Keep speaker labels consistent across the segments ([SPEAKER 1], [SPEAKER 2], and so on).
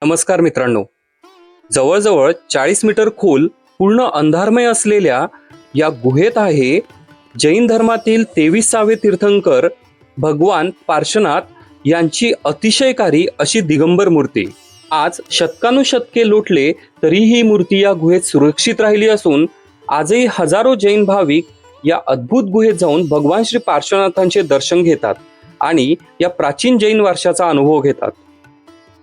[SPEAKER 1] नमस्कार मित्रांनो, जवळजवळ 40 मीटर खोल पूर्ण अंधारमय असलेल्या या गुहेत आहे जैन धर्मातील 23वे तीर्थंकर भगवान पार्श्वनाथ यांची अतिशयकारी अशी दिगंबर मूर्ती। आज शतकानुशतके लोटले तरी ही मूर्ती या गुहेत सुरक्षित राहिली असून आजही हजारो जैन भाविक या अद्भुत गुहेत जाऊन भगवान श्री पार्श्वनाथांचे दर्शन घेतात आणि या प्राचीन जैन वारशाचा अनुभव घेतात।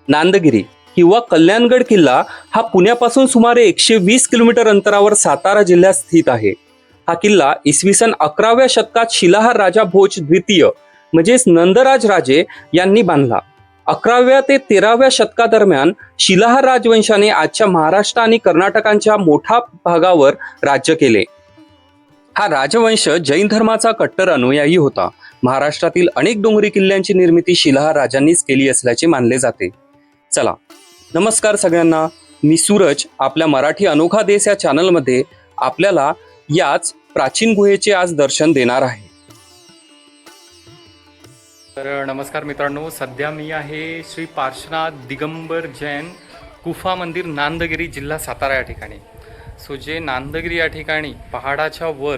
[SPEAKER 1] नांदगिरी किंवा कल्याणगड किल्ला हा पुण्यापासून सुमारे 120 किलोमीटर अंतरावर सातारा जिल्ह्यात स्थित आहे। हा किल्ला इसवी सन 11व्या शतकात शिलाहार राजा भोज द्वितीय म्हणजेच नंदराज राजे यांनी बांधला। 11व्या ते 13व्या शतकादरम्यान शिलाहार राजवंशाने आजच्या महाराष्ट्र आणि कर्नाटकांच्या मोठ्या भागावर राज्य केले। हा राजवंश जैन धर्माचा कट्टर अनुयायी होता। महाराष्ट्रातील अनेक डोंगरी किल्ल्यांची निर्मिती शिलाहार राजांनीच केली असल्याचे मानले जाते। चला, नमस्कार सगळ्यांना, मी सूरज आपल्या मराठी अनोखा देश या चॅनलमध्ये आपल्याला याच प्राचीन गुहेचे आज दर्शन देणार आहे।
[SPEAKER 2] तर नमस्कार मित्रांनो, सध्या मी आहे श्री पार्श्वनाथ दिगंबर जैन गुफा मंदिर नांदगिरी जिल्हा सातारा या ठिकाणी। जे नांदगिरी या ठिकाणी पहाडाच्या वर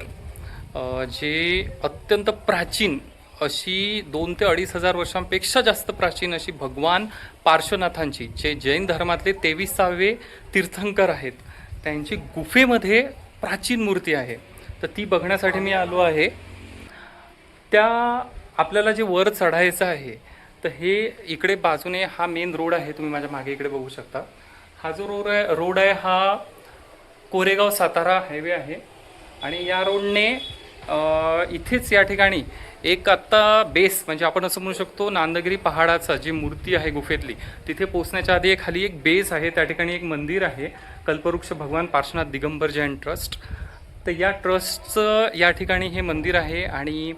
[SPEAKER 2] जे अत्यंत प्राचीन अशी 2 ते 2.5 हजार वर्षांपेक्षा जास्त प्राचीन अशी भगवान पार्श्वनाथांची जे जैन धर्मातले 23वे तीर्थंकर आहेत त्यांची गुफेमध्ये प्राचीन मूर्ती आहे। तर ती बघण्यासाठी मी आलो आहे। त्या आपल्याला जे वर चढायचं आहे तर हे इकडे बाजूने हा मेन रोड आहे, तुम्ही माझ्या मागे इकडे बघू शकता। हा जो रोड आहे हा कोरेगाव सातारा हायवे आहे आणि या रोडने इथेच या ठिकाणी एक आत्ता बेस म्हणजे आपण असं म्हणू शकतो नांदगिरी पहाडाचा जी मूर्ती आहे गुफेतली तिथे पोहोचण्याच्या आधी खाली एक बेस आहे, त्या ठिकाणी एक मंदिर आहे कल्पवृक्ष भगवान पार्श्वनाथ दिगंबर जैन ट्रस्ट। तर या ट्रस्टचं या ठिकाणी हे मंदिर आहे आणि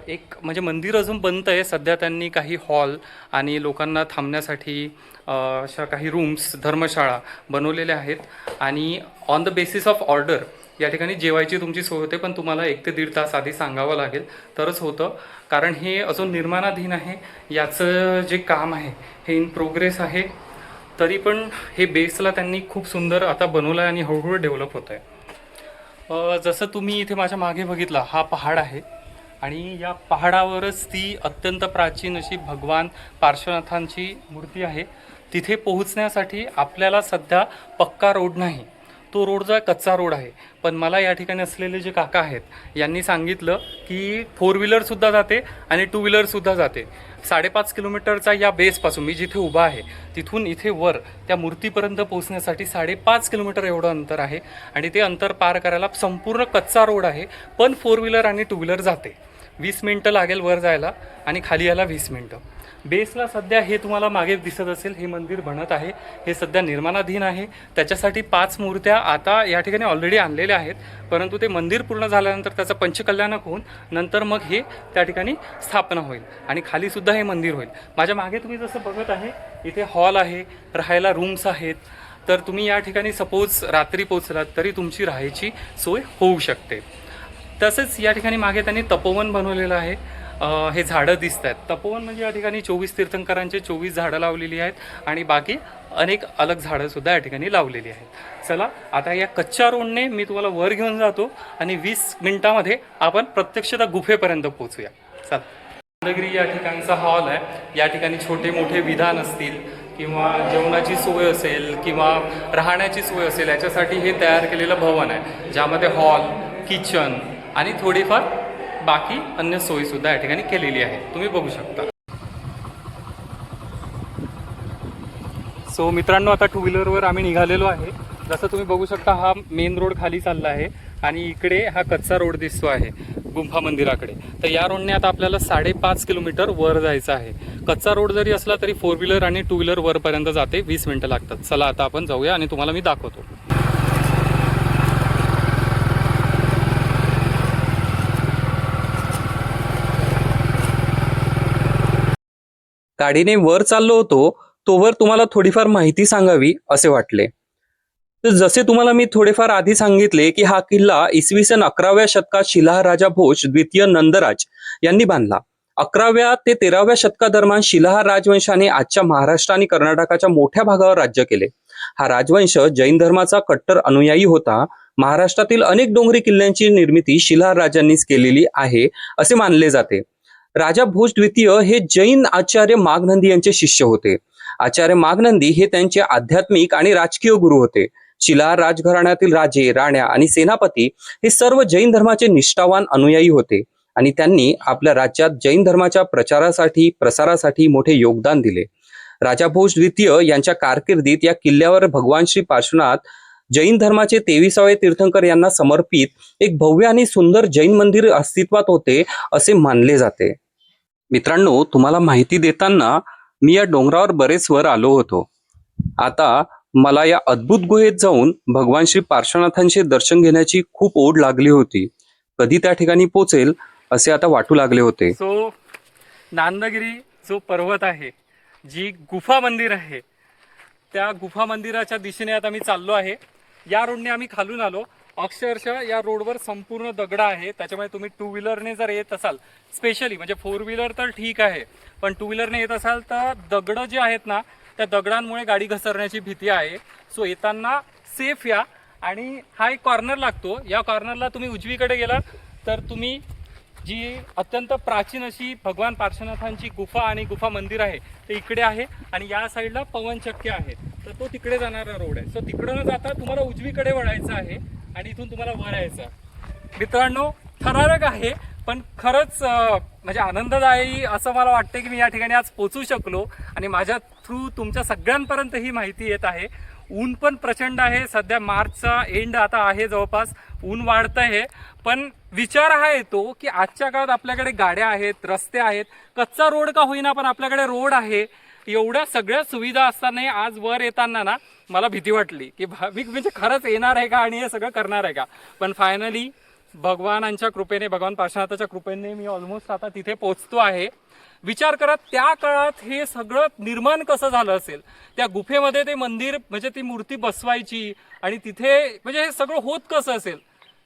[SPEAKER 2] एक म्हणजे मंदिर अजून बनतं आहे। सध्या त्यांनी काही हॉल आणि लोकांना थांबण्यासाठी अशा काही रूम्स धर्मशाळा बनवलेल्या आहेत आणि on the basis of order या ठिकाणी जेवायची तुमची सोय होते, पण तुम्हाला 1 ते 1.5 तास आधी सांगावं लागेल तरच होतं, कारण हे अजून निर्माणाधीन आहे। याचं जे काम आहे हे इन प्रोग्रेस आहे, तरी पण हे बेसला त्यांनी खूप सुंदर आता बनवलं आहे आणि हळूहळू डेव्हलप होत आहे। जसं तुम्ही इथे माझ्या मागे बघितला हा पहाड आहे आणि या पहाडावरच ती अत्यंत प्राचीन अशी भगवान पार्श्वनाथांची मूर्ती आहे। तिथे पोहोचण्यासाठी आपल्याला सध्या पक्का रोड नाही, तो रोड जो कच्चा रोड आहे, पण मला या ठिकाणी असलेले जे काका आहेत यांनी सांगितलं की 4 व्हीलरसुद्धा जाते आणि 2 व्हीलरसुद्धा जाते। 5.5 किलोमीटरचा या बेसपासून मी जिथे उभा आहे तिथून इथे वर त्या मूर्तीपर्यंत पोहोचण्यासाठी 5.5 किलोमीटर एवढं अंतर आहे आणि ते अंतर पार करायला संपूर्ण कच्चा रोड आहे, पण 4 व्हीलर आणि 2 व्हीलर जाते। 20 मिनटं लागेल वर जायला आणि खाली यायला 20 मिनटं। बेसला सध्या हे तुम्हाला मागे दिसत असेल हे मंदिर बनत आहे, हे सध्या निर्माणाधीन आहे। त्याच्यासाठी 5 मूर्त्या आता या ठिकाणी ऑलरेडी आणलेल्या आहेत, परंतु ते मंदिर पूर्ण झाल्यानंतर त्याचं पंचकल्याणक होऊन नंतर मग हे त्या ठिकाणी स्थापना होईल आणि खालीसुद्धा हे मंदिर होईल। माझ्या मागे तुम्ही जसं बघत आहे इथे हॉल आहे, राहायला रूम्स आहेत, तर तुम्ही या ठिकाणी सपोज रात्री पोचलात तरी तुमची राहायची सोय होऊ शकते। तसेच या ठिकाणी मागे त्यांनी तपोवन बनवलेलं आहे। हे झाडं दिसत आहेत, तपोवन म्हणजे या ठिकाणी 24 तीर्थंकरांचे 24 झाडं लावलेली आहेत आणि बाकी अनेक अलग झाडंसुद्धा या ठिकाणी लावलेली आहेत। चला, आता या कच्च्या रोडने मी तुम्हाला वर घेऊन जातो आणि 20 मिनिटामध्ये आपण प्रत्यक्ष त्या गुफेपर्यंत पोहोचूया। चला, नांदगिरी या ठिकाणचा हॉल आहे। या ठिकाणी छोटे मोठे विधान असतील किंवा जेवणाची सोय असेल किंवा राहण्याची सोय असेल याच्यासाठी हे तयार केलेलं भवन आहे, ज्यामध्ये हॉल, किचन आणि थोडीफार बाकी अन्य सोयीसुद्धा या ठिकाणी केलेली आहे, तुम्ही बघू शकता। सो मित्रांनो, आता 2 व्हीलरवर आम्ही निघालेलो आहे। जसं तुम्ही बघू शकता हा मेन रोड खाली चालला आहे आणि इकडे हा कच्चा रोड दिसतो आहे गुंफा मंदिराकडे। तर या रोडने आता आपल्याला 5.5 किलोमीटर वर जायचं आहे। कच्चा रोड जरी असला तरी 4 व्हीलर आणि 2 व्हीलर वरपर्यंत जाते, 20 मिनटं लागतात। चला, आता आपण जाऊया आणि तुम्हाला मी दाखवतो।
[SPEAKER 1] गाडीने वर चाललो होतो तोवर तुम्हाला थोडीफार माहिती सांगावी असे वाटले। तर जसे तुम्हाला मी थोडेफार आधी सांगितले की हा किल्ला इसवी सन 11व्या शतकात शिलाहार राजा भोज द्वितीय नंदराज यांनी बांधला 11व्या ते 13व्या शतकादरम्यान शिलाहार राजवंशाने आजच्या महाराष्ट्र आणि कर्नाटकाच्या मोठ्या भागावर राज्य केले. हा राजवंश जैन धर्माचा कट्टर अनुयायी होता. महाराष्ट्रातील अनेक डोंगरी किल्ल्यांची निर्मिती शिलाहार राजांनीच केलेली आहे असे मानले जाते. राजा भोज द्वितीय हे जैन आचार्य मागनंदी यांचे शिष्य होते. आचार्य मागनंदी हे त्यांचे आध्यात्मिक आणि राजकीय गुरु होते. शिलाहार राजघराण्यातील राजे, राण्या आणि सेनापती हे सर्व जैन धर्माचे निष्ठावान अनुयायी होते आणि त्यांनी आपल्या राज्यात जैन धर्माच्या प्रसारासाठी मोठे योगदान दिले. राजा भोज द्वितीय यांच्या कारकिर्दीत या किल्ल्यावर भगवान श्री पार्श्वनाथ जैन धर्माचे 23वे तीर्थंकर यांना समर्पित एक भव्य आणि सुंदर जैन मंदिर अस्तित्वात होते असे मानले जाते. मित्रांनो, तुम्हाला माहिती देताना मी या डोंगरावर बरेच वर आलो होतो. आता मला या अद्भुत गुहेत जाऊन भगवान श्री पार्श्वनाथांचे दर्शन घेण्याची खूप ओढ लागली होती. कधी त्या ठिकाणी पोहोचेल असे आता वाटू लागले होते.
[SPEAKER 2] सो नांदगिरी जो पर्वत आहे, जी गुफा मंदिर आहे, त्या गुफा मंदिराच्या दिशेने आता मी चाललो आहे. या रोडने आम्ही खालून आलो. अक्षरशः या रोडवर संपूर्ण दगड आहे. त्याच्यामुळे तुम्ही टू व्हीलरने जर येत असाल, स्पेशली म्हणजे फोर व्हीलर तर ठीक आहे, पण टू व्हीलरने येत असाल तर दगड जे आहेत ना, त्या दगडांमुळे गाडी घसरण्याची भीती आहे. सो येताना सेफ या. आणि हा एक कॉर्नर लागतो. या कॉर्नरला तुम्ही उजवीकडे गेलात तर तुम्ही जी अत्यंत प्राचीन अशी भगवान पार्श्वनाथांची गुफा आणि गुफा मंदिर आहे ते इकडे आहे. आणि या साईडला पवनचक्की आहे, तर तो तिकडे जाणारा रोड आहे. सो तिकडं न जाता तुम्हाला उजवीकडे वळायचं आहे आणि इथून तुम्हाला वर यायचं. मित्रांनो, थरारक आहे, पण खरंच म्हणजे आनंददायी असं मला वाटतं की मी या ठिकाणी आज पोचू शकलो आणि माझ्या थ्रू तुमच्या सगळ्यांपर्यंत ही माहिती येत आहे. ऊन पण प्रचंड आहे. सध्या मार्चचा एंड आता आहे, जवळपास ऊन वाढतं आहे. पण विचार हा येतो की आजच्या काळात आपल्याकडे गाड्या आहेत, रस्ते आहेत, कच्चा रोड का होईना पण आपल्याकडे रोड आहे. एवढ्या सगळ्या सुविधा असताना आज वर येताना ना मला भीती वाटली की मी म्हणजे खरंच येणार आहे का आणि हे सगळं करणार आहे का. पण फायनली भगवानांच्या कृपेने, भगवान पार्श्वनाथाच्या कृपेने मी ऑलमोस्ट आता तिथे पोहोचतो आहे. विचार करा त्या काळात हे सगळं निर्माण कसं झालं असेल. त्या गुफेमध्ये ते मंदिर म्हणजे ती मूर्ती बसवायची आणि तिथे म्हणजे हे सगळं होत कसं असेल.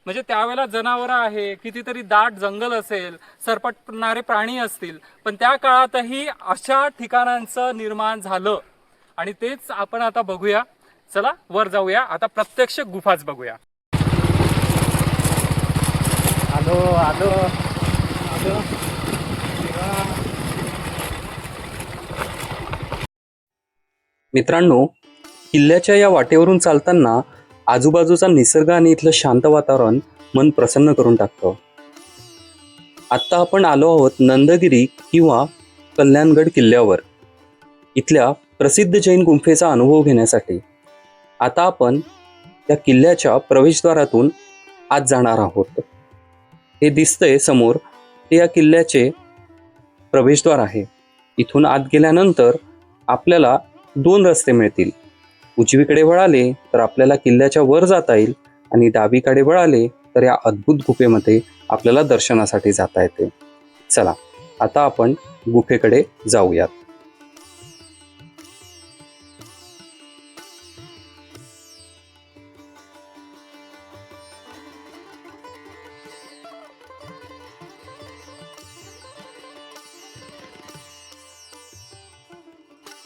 [SPEAKER 2] म्हणजे त्यावेळेला जनावरं आहे, कितीतरी दाट जंगल असेल, सरपटणारे प्राणी असतील, पण त्या काळातही अशा ठिकाणांचं निर्माण झालं. आणि तेच आपण आता बघूया. चला वर जाऊया, आता प्रत्यक्ष गुफाच बघूया. आलो आलो आलो.
[SPEAKER 1] मित्रांनो, किल्ल्याच्या या वाटेवरून चालताना आजूबाजूचा निसर्ग आणि इथलं शांत वातावरण मन प्रसन्न करून टाकतं. आत्ता आपण आलो आहोत नंदगिरी किंवा कल्याणगड किल्ल्यावर, इथल्या प्रसिद्ध जैन गुंफेचा अनुभव घेण्यासाठी. आता आपण या किल्ल्याच्या प्रवेशद्वारातून आत जाणार आहोत. हे दिसतंय समोर, ते या किल्ल्याचे प्रवेशद्वार आहे. इथून आत गेल्यानंतर आपल्याला 2 रस्ते मिळतील. उजवीकडे वळाले तर आपल्याला किल्ल्याच्या वर जाता येईल आणि डावीकडे वळाले तर या अद्भुत गुफेमध्ये आपल्याला दर्शनासाठी जाता येते. चला आता आपण गुफेकडे जाऊयात.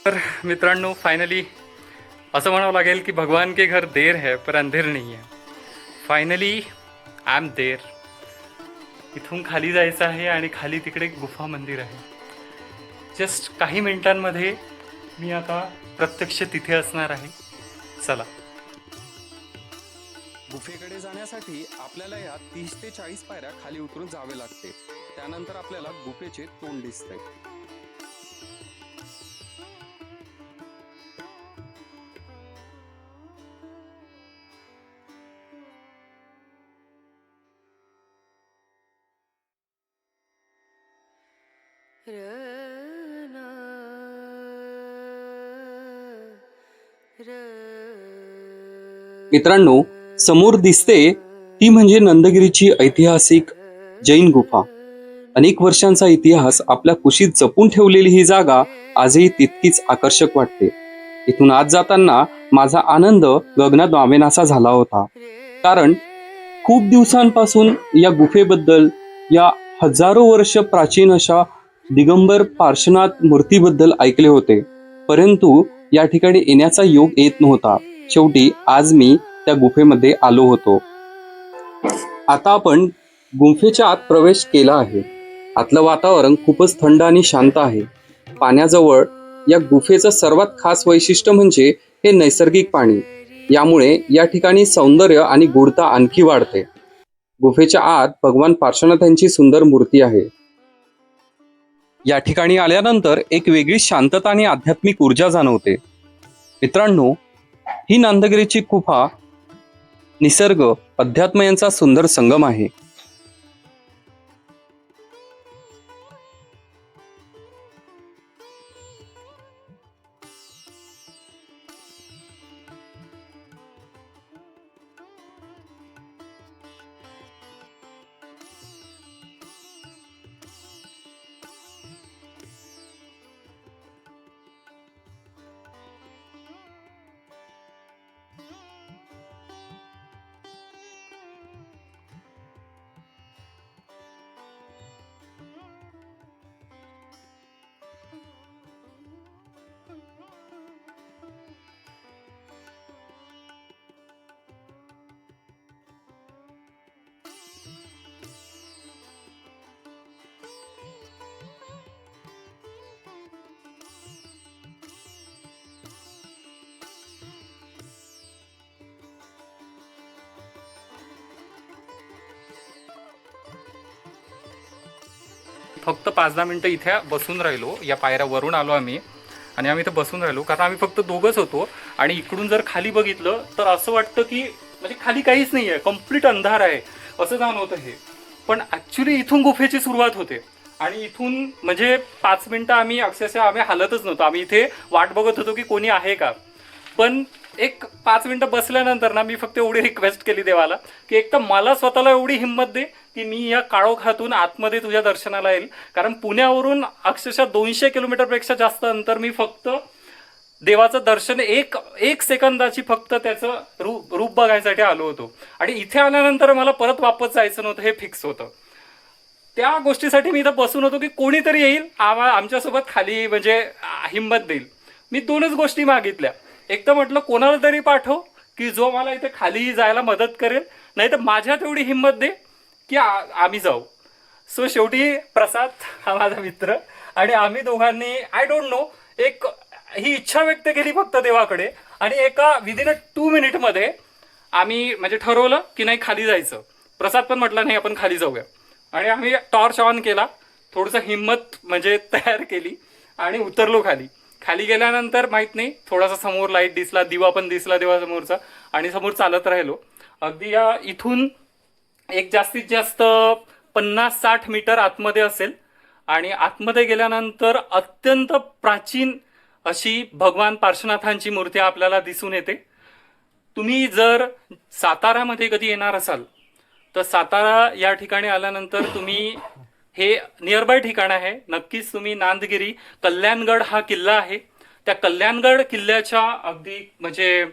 [SPEAKER 2] तर मित्रांनो, फायनली असं म्हणावं लागेल की भगवान के घर देर है पर अंधेर नहीं है. फायनली आय एम देर. इथून खाली जायचं आहे आणि खाली तिकडे गुफा मंदिर आहे. जस्ट काही मिनिटांमध्ये मी आता प्रत्यक्ष तिथे असणार आहे. चला.
[SPEAKER 1] गुफेकडे जाण्यासाठी आपल्याला या 30 ते 40 पायऱ्या खाली उतरून जावे लागते. त्यानंतर आपल्याला गुफेचे तोंड दिसते. मित्रांनो, समोर दिसते ती म्हणजे नंदगिरीची ऐतिहासिक जैन गुफा. अनेक वर्षांचा इतिहास आपल्या कुशीत जपून ठेवलेली ही जागा आजही तितकीच आकर्षक वाटते. इथून आत जाताना माझा आनंद गगनात वामेनासा झाला होता. कारण खूप दिवसांपासून या गुफेबद्दल, या हजारो वर्ष प्राचीन अशा दिगंबर पार्श्वनाथ मूर्तीबद्दल ऐकले होते, परंतु या ठिकाणी येण्याचा योग येत नव्हता. शेवटी आज मी त्या गुफेमध्ये आलो होतो. आता आपण गुंफेच्या आत प्रवेश केला आहे. आतलं वातावरण खूपच थंड आणि शांत आहे. पाण्याजवळ या गुफेचं सर्वात खास वैशिष्ट्य म्हणजे हे नैसर्गिक पाणी. यामुळे या ठिकाणी सौंदर्य आणि गूढता आणखी वाढते. गुफेच्या आत भगवान पार्श्वनाथांची सुंदर मूर्ती आहे. या ठिकाणी आल्यानंतर एक वेगळी शांतता आणि आध्यात्मिक ऊर्जा जाणवते. मित्रांनो, ही नांदगिरीची गुफा निसर्ग, अध्यात्म यांचा सुंदर संगम आहे.
[SPEAKER 2] फक्त 5-10 मिनटं इथे बसून राहिलो. या पायऱ्यावरून आलो आम्ही आणि आम्ही इथं बसून राहिलो कारण आम्ही फक्त दोघंच होतो. आणि इकडून जर खाली बघितलं तर असं वाटतं की म्हणजे खाली काहीच नाही आहे, कम्प्लीट अंधार आहे असं जाणवतं हे. पण ॲक्च्युली इथून गुफेची सुरुवात होते आणि इथून म्हणजे 5 मिनटं आम्ही अक्षरशः आम्ही हालतच नव्हतो. आम्ही इथे वाट बघत होतो की कोणी आहे का. पण एक 5 मिनटं बसल्यानंतर ना मी फक्त एवढी रिक्वेस्ट केली देवाला की एक तर मला स्वतःला एवढी हिंमत दे की मी या काळोखातून आतमध्ये तुझ्या दर्शनाला येईल. कारण पुण्यावरून अक्षरशः 200 किलोमीटरपेक्षा जास्त अंतर मी फक्त देवाचं दर्शन एक सेकंदाची फक्त त्याचं रूप बघायसाठी आलो होतो. आणि इथे आल्यानंतर मला परत वापस जायचं नव्हतं हे फिक्स होतं. त्या गोष्टीसाठी मी इथं बसून होतो की कोणीतरी येईल आमच्यासोबत खाली म्हणजे हिंमत देईल. मी 2च गोष्टी मागितल्या. एक तर म्हटलं कोणाला तरी पाठव की जो मला इथे खाली जायला मदत करेल, नाही तर माझ्यात एवढी हिंमत दे की आम्ही जाऊ. सो शेवटी प्रसाद हा माझा मित्र आणि आम्ही दोघांनी आय डोंट नो एक ही इच्छा व्यक्त केली फक्त देवाकडे आणि एका विदिन 2 मिनिटमध्ये आम्ही म्हणजे ठरवलं की नाही खाली जायचं. प्रसाद पण म्हटला नाही आपण खाली जाऊया आणि आम्ही टॉर्च ऑन केला, थोडंसं हिंमत म्हणजे तयार केली आणि उतरलो खाली. खाली गेल्यानंतर माहीत नाही थोडासा समोर लाईट दिसला, दिवा पण दिसला देवासमोरचा आणि समोर चालत राहिलो. अगदी या इथून एक जास्तीत जास्त 50-60 मीटर आतमध्ये असेल आणि आतमध्ये गेल्यानंतर अत्यंत प्राचीन अशी भगवान पार्श्वनाथांची मूर्ती आपल्याला दिसून येते. तुम्ही जर सातारामध्ये कधी येणार असाल तर सातारा या ठिकाणी आल्यानंतर तुम्ही हे नियरबाय ठिकाण आहे. नक्कीच तुम्ही नांदगिरी कल्याणगड हा किल्ला आहे, त्या कल्याणगड किल्ल्याच्या अगदी म्हणजे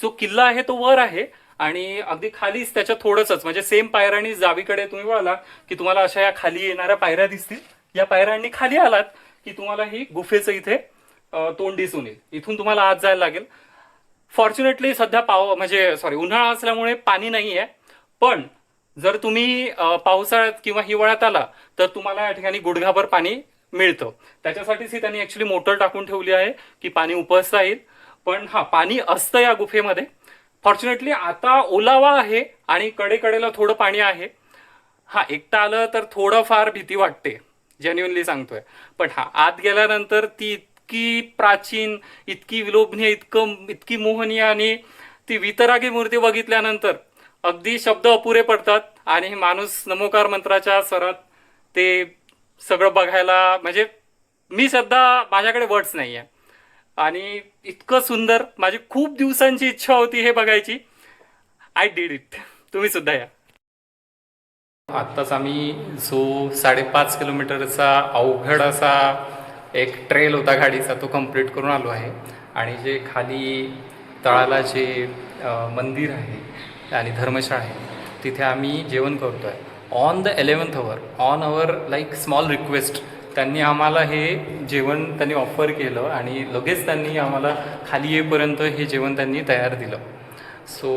[SPEAKER 2] जो किल्ला आहे तो वर आहे आणि अगदी खालीच त्याच्या थोडंसंच म्हणजे सेम पायऱ्यांनी जावीकडे तुम्ही वळला की तुम्हाला अशा या खाली येणाऱ्या पायऱ्या दिसतील. या पायऱ्यांनी खाली आलात की तुम्हाला ही गुफेचं इथे तोंड दिसून येईल. इथून तुम्हाला आत जायला लागेल. फॉर्च्युनेटली सध्या उन्हाळा असल्यामुळे पाणी नाही आहे. पण जर तुम्ही पावसाळ्यात किंवा हिवाळ्यात आला तर तुम्हाला या ठिकाणी गुडघाभर पाणी मिळतं. त्याच्यासाठीच ही त्यांनी ॲक्च्युली मोटर टाकून ठेवली आहे की पाणी उपसता येईल. पण हा पाणी असतं या गुफेमध्ये. फॉर्च्युनेटली आता ओलावा आहे आणि कडेकडेला थोडं पाणी आहे. हा एकटा आलं तर थोडंफार भीती वाटते, जेन्युअनली सांगतोय. पण हा आत गेल्यानंतर ती इतकी प्राचीन, इतकी विलोभनीय, इतकी मोहनीय आणि ती वितरागी मूर्ती बघितल्यानंतर अगदी शब्द अपुरे पडतात आणि माणूस नमोकार मंत्राच्या स्वरात ते सगळं बघायला म्हणजे मी सध्या माझ्याकडे वर्ड्स नाही आहे. आणि इतकं सुंदर, माझी खूप दिवसांची इच्छा होती हे बघायची. I did it. तुम्ही सुद्धा या. आत्ताच आम्ही जो 5.5 किलोमीटरचा अवघड असा एक ट्रेल होता गाडीचा तो कंप्लीट करून आलो आहे. आणि जे खाली तळाला जे मंदिर आहे आणि धर्मशाळा आहे तिथे आम्ही जेवण करतो आहे on the 11th hour. On hour like small request त्यांनी आम्हाला हे जेवण त्यांनी ऑफर केलं आणि लगेच त्यांनी आम्हाला खाली येईपर्यंत हे जेवण त्यांनी तयार दिलं. सो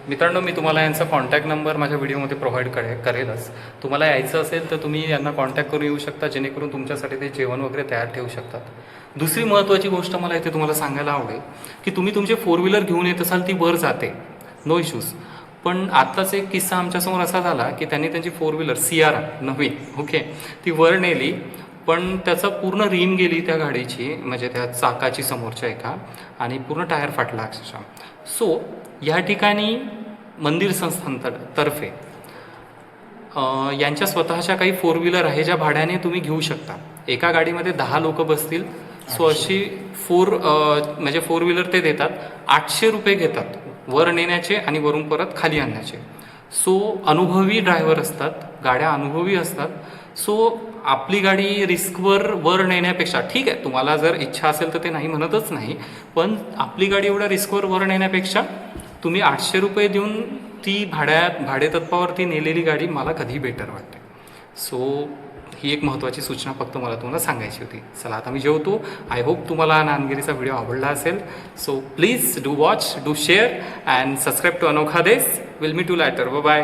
[SPEAKER 2] मित्रांनो, मी तुम्हाला यांचा कॉन्टॅक्ट नंबर माझ्या व्हिडिओमध्ये प्रोव्हाइड करेलच. तुम्हाला यायचं असेल तर तुम्ही यांना कॉन्टॅक्ट करून येऊ शकता, जेणेकरून तुमच्यासाठी ते जेवण वगैरे तयार ठेवू शकतात. दुसरी महत्त्वाची गोष्ट मला इथे तुम्हाला सांगायला आवडेल की तुम्ही तुमचे 4 व्हीलर घेऊन येत असाल, ती वर जाते, नो इश्यूज. पण आत्ताच एक किस्सा आमच्यासमोर असा झाला की त्यांनी त्यांची 4 व्हीलर CR नवीन, ओके, ती वर नेली, पण त्याचा पूर्ण रिम गेली त्या गाडीची, म्हणजे त्या चाकाची समोरच्या एका, आणि पूर्ण टायर फाटला अक्षरशः. सो या ठिकाणी मंदिर संस्थांतर्फे यांच्या स्वतःच्या काही 4 व्हीलर आहे ज्या भाड्याने तुम्ही घेऊ शकता. एका गाडीमध्ये 10 लोक बसतील. सो अशी 4 व्हीलर ते देतात. 800 रुपये घेतात वर नेण्याचे आणि वरून परत खाली आणण्याचे. सो अनुभवी ड्रायव्हर असतात, गाड्या अनुभवी असतात. सो आपली गाडी रिस्कवर वर नेण्यापेक्षा, ठीक आहे तुम्हाला जर इच्छा असेल तर ते नाही म्हणतच नाही, पण आपली गाडी एवढ्या रिस्कवर वर नेण्यापेक्षा तुम्ही 800 रुपये देऊन ती भाडेतत्वावरती नेलेली गाडी मला कधीही बेटर वाटते. सो ही एक महत्त्वाची सूचना फक्त मला तुम्हाला सांगायची होती. चला आता मी जेवतो. आय होप तुम्हाला नांदगिरीचा व्हिडिओ आवडला असेल. So please do watch, do share and subscribe to Anokha Desh. Will meet you later. Bye.